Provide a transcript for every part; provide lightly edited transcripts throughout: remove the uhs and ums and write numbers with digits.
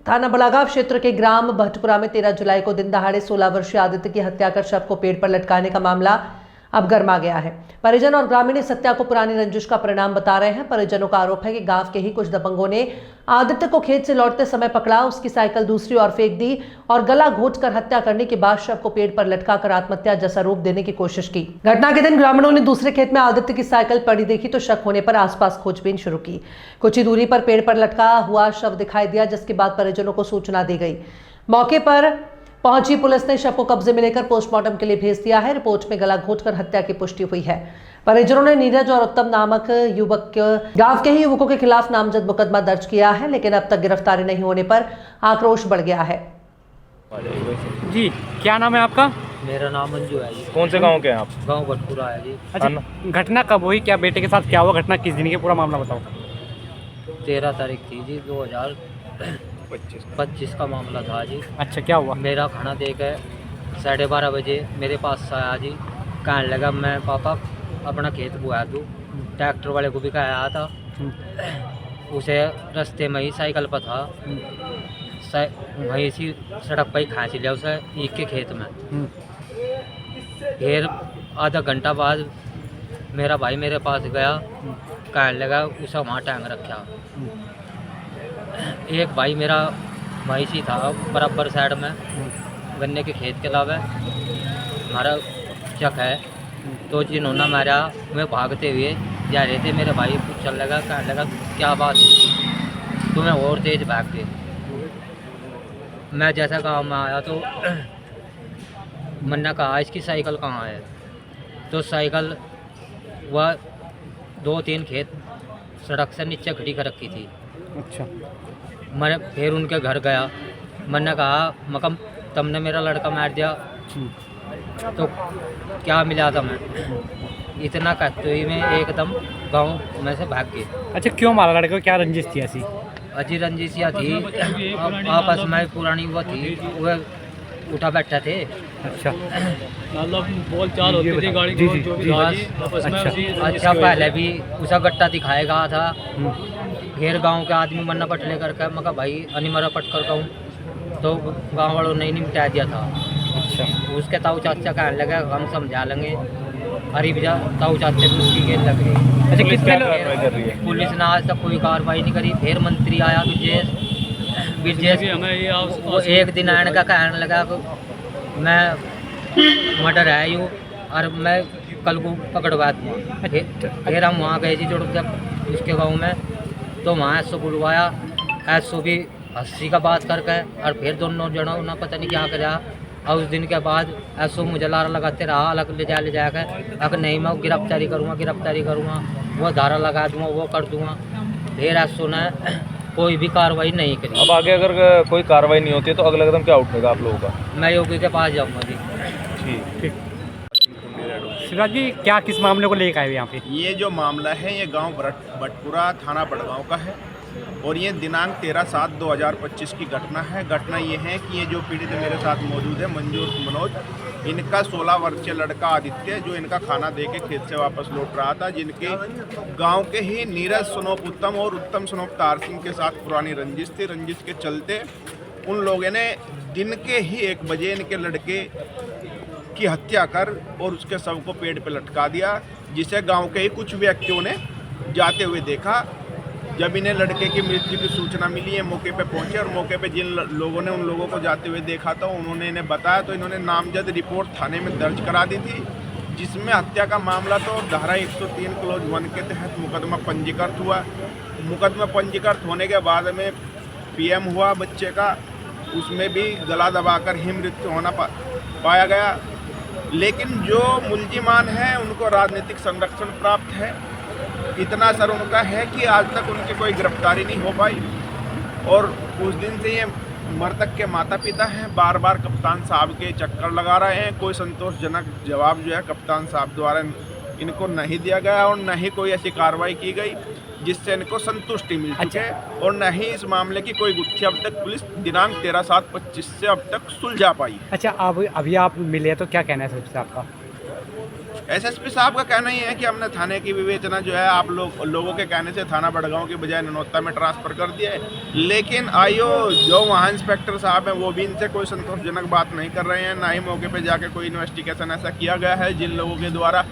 थाना बड़ागांव क्षेत्र के ग्राम भटपुरा में 13 जुलाई को दिन दहाड़े 16 वर्षीय आदित्य की हत्या कर शव को पेड़ पर लटकाने का मामला अब गर्मा गया है। परिजन और ग्रामीण इस हत्या को पुरानी रंजिश का परिणाम बता रहे हैं। परिजनों का आरोप है कि गांव के ही कुछ दबंगों ने आदित्य को खेत से लौटते समय पकड़ा, उसकी साइकिल दूसरी ओर फेंक दी और गला घोंटकर हत्या करने के बाद शव को पेड़ पर लटकाकर आत्महत्या जैसा रूप देने की कोशिश की। घटना के दिन ग्रामीणों ने दूसरे खेत में आदित्य की साइकिल पड़ी देखी तो शक होने पर आसपास खोजबीन शुरू की। कुछ ही दूरी पर पेड़ पर लटका हुआ शव दिखाई दिया, जिसके बाद परिजनों को सूचना दी गई। मौके पर पहुंची पुलिस ने शव को कब्जे में लेकर पोस्टमार्टम के लिए भेज दिया है। रिपोर्ट में गला घोंटकर हत्या की पुष्टि हुई है। परिजनों ने नीरज और उत्तम नामक युवक गांव के ही युवकों के खिलाफ नामजद मुकदमा दर्ज किया है, लेकिन अब तक गिरफ्तारी नहीं होने पर आक्रोश बढ़ गया है। जी, क्या नाम है आपका? मेरा नाम मंजू है जी। कौन से गांव के हैं आप? गांव भटपुरा है जी। अच्छा, घटना कब हुई? क्या बेटे के साथ क्या हुआ? घटना किस दिन की? पूरा मामला बताओ। 13 तारीख थी जी, 2025 का मामला था जी। अच्छा, क्या हुआ? मेरा खाना दे के 12:30 बजे मेरे पास आया जी। कहने लगा मैं पापा अपना खेत बुआ दूँ। ट्रैक्टर वाले को भी कहा था। उसे रास्ते में ही साइकिल पर था, वहीं इसी सड़क पर ही खींच लिया उसे ईख के खेत में। फिर आधा घंटा बाद मेरा भाई मेरे पास गया, कहने लगा उसे वहाँ टांग रखा। एक भाई मेरा वहीं से था बराबर साइड में, गन्ने के खेत के अलावा हमारा चक है। तो जिन्होंने मारा मैं भागते हुए जा रहे थे, मेरे भाई पूछने लगा, कहने लगा क्या बात है, तुम्हें और तेज भाग गए। मैं जैसा गाँव में आया तो मैंने कहा इसकी साइकिल कहाँ है, तो साइकिल वह 2-3 खेत सड़क से नीचे खड़ी कर रखी थी। अच्छा, मैं फिर उनके घर गया, मैंने कहा मकम तुमने मेरा लड़का मार दिया तो क्या मिला था। मैं इतना कहते हुए मैं एकदम गांव में से भाग गया। अच्छा, क्यों मारा लड़के को? क्या रंजिश थी ऐसी? अजी रंजिशिया थी, आपस में पुरानी वो थी, वह उठा बैठा थे। अच्छा, बोल चाल होती थी गाड़ी जी, जी, जो जी। आपस में अच्छा। उसी अच्छा, पहले भी उसका गट्टा दिखाएगा था। फिर गांव के आदमी मन्ना पट लेकर के मैं कहा भाई अनिमरा पट कर कहूँ, तो गांव वालों ने निपटा दिया था। अच्छा, उसके ताऊ चाचा कहने लगे हम समझा लेंगे, अरे भैया ताऊ चाचा को उसकी गेंद लग गई। अच्छा, कितने कार्रवाई कर रही है? पुलिस ने आज तक कोई कार्रवाई नहीं करी। फिर मंत्री आया ब्रिजेश, हमें ये वो एक दिन आने का कहने लगा कि मैं मर्डर है यूँ और मैं कल को पकड़वा दूँगा। फिर हम वहाँ गए जी जो जब उसके गाँव में, तो वहाँ एसओ बुलवाया। एसओ भी हंसी का बात करके और फिर दोनों जनों ने पता नहीं क्या करा। और उस दिन के बाद एसओ मुझे लारा लगाते रहा, अलग ले जाकर अगर नहीं मैं गिरफ्तारी करूँगा, वो धारा लगा दूँगा, वो कर दूँगा। फिर एसओ ने कोई भी कार्रवाई नहीं करी। अब आगे अगर कोई कार्रवाई नहीं होती है तो अगला कदम क्या उठेगा आप लोगों का? मैं योगी के पास जाऊँगा जी। ठीक। शिवराज जी, क्या किस मामले को लेकर आए हुए यहाँ पे? ये जो मामला है ये गांव भटपुरा थाना बड़गांव का है और ये दिनांक 13/7/2025 की घटना है। घटना ये है कि ये जो पीड़ित मेरे साथ मौजूद है मंजू मनोज, इनका 16 वर्षीय लड़का आदित्य जो इनका खाना दे के खेत से वापस लौट रहा था, जिनके गांव के ही नीरज सनोप उत्तम और उत्तम सनोप तार सिंह के साथ पुरानी रंजिश थी। रंजिश के चलते उन लोगों ने दिन के ही 1 बजे इनके लड़के की हत्या कर और उसके शव को पेड़ पर लटका दिया, जिसे गांव के ही कुछ व्यक्तियों ने जाते हुए देखा। जब इन्हें लड़के की मृत्यु की सूचना मिली, ये मौके पे पहुंचे और मौके पे जिन लोगों ने उन लोगों को जाते हुए देखा था उन्होंने इन्हें बताया, तो इन्होंने नामजद रिपोर्ट थाने में दर्ज करा दी थी, जिसमें हत्या का मामला तो धारा 103 क्लोज 1 के तहत मुकदमा पंजीकृत हुआ। मुकदमा पंजीकृत होने के बाद में पीएम हुआ बच्चे का, उसमें भी गला दबाकर ही मृत्यु होना पाया गया। लेकिन जो मुलजिमान हैं उनको राजनीतिक संरक्षण प्राप्त है। इतना असर उनका है कि आज तक उनकी कोई गिरफ्तारी नहीं हो पाई और उस दिन से ये मृतक के माता पिता हैं बार बार कप्तान साहब के चक्कर लगा रहे हैं। कोई संतोषजनक जवाब जो है कप्तान साहब द्वारा इनको नहीं दिया गया और न ही कोई ऐसी कार्रवाई की गई जिससे इनको संतुष्टि मिल सके और न ही इस मामले की कोई गुत्थी अब तक पुलिस दिनांक 13/7/25 से अब तक सुलझा पाई। अच्छा, अब अभी आप मिले तो क्या कहना है सबसे आपका? एसएसपी साहब का कहना ये है कि हमने थाने की विवेचना जो है आप लोगों के कहने से थाना बड़गांव के बजाय ननौत्ता में ट्रांसफ़र कर दिया है, लेकिन आईओ जो वहाँ इंस्पेक्टर साहब हैं वो भी इनसे कोई संतोषजनक बात नहीं कर रहे हैं। ना ही मौके पे जाके कोई इन्वेस्टिगेशन ऐसा किया गया है। जिन लोगों के द्वारा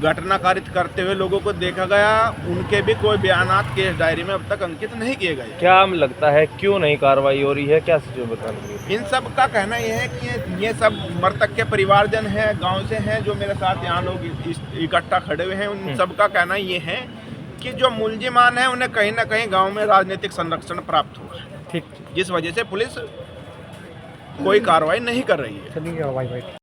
घटना कारित करते हुए लोगों को देखा गया, उनके भी कोई बयानात केस डायरी में अब तक अंकित नहीं किए गए। क्या लगता है क्यों नहीं कार्रवाई हो रही है, क्या सिचुएशन बताएंगे? इन सब का कहना ये है कि ये सब मृतक के परिवारजन हैं, गांव से हैं, जो मेरे साथ यहाँ लोग इकट्ठा खड़े हुए हैं। उन सब का कहना ये है कि जो मुलजिमान है उन्हें कहीं ना कहीं गांव में राजनीतिक संरक्षण प्राप्त हुआ है, ठीक जिस वजह से पुलिस कोई कार्रवाई नहीं कर रही है। चलिए भाई।